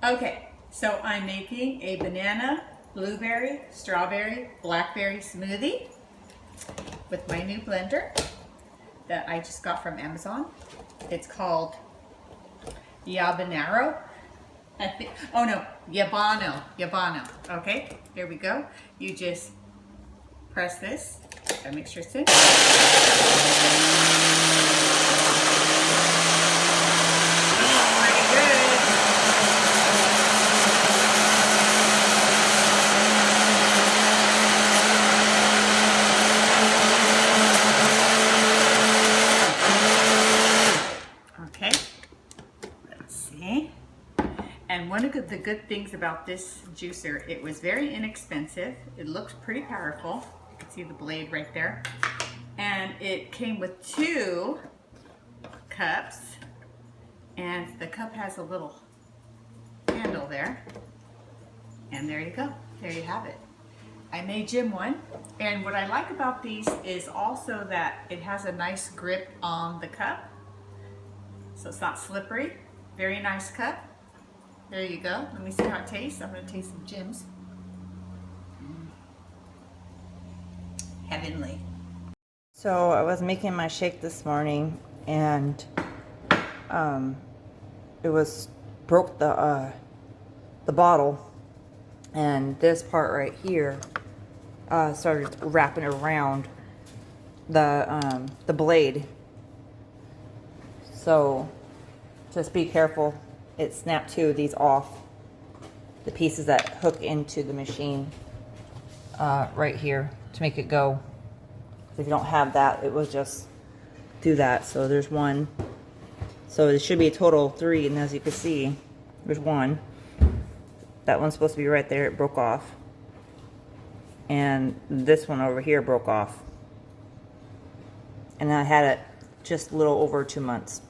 Okay, so I'm making a banana, blueberry, strawberry, blackberry smoothie with my new blender that I just got from Amazon. It's called Yabano. I think, oh no, Yabano. Okay, here we go. You just press this. Gotta make sure it's in. Pretty good. Okay, let's see. And one of the good things about this juicer, it was very inexpensive. It looks pretty powerful. You can see the blade right there. And it came with 2 cups. And the cup has a little handle there. And there you go. There you have it. I made Jim one. And what I like about these is also that it has a nice grip on the cup. So it's not slippery. Very nice cup. There you go. Let me see how it tastes. I'm going to taste some Jim's. Heavenly. So I was making my shake this morning, and it was broke the bottle, and this part right here started wrapping around the blade. So just be careful. It snapped 2 of these off, the pieces that hook into the machine right here to make it go. If you don't have that, it will just do that. So there's 1. So it should be a total of 3, and as you can see, there's 1. That one's supposed to be right there. It broke off. And this one over here broke off. And I had it just a little over 2 months.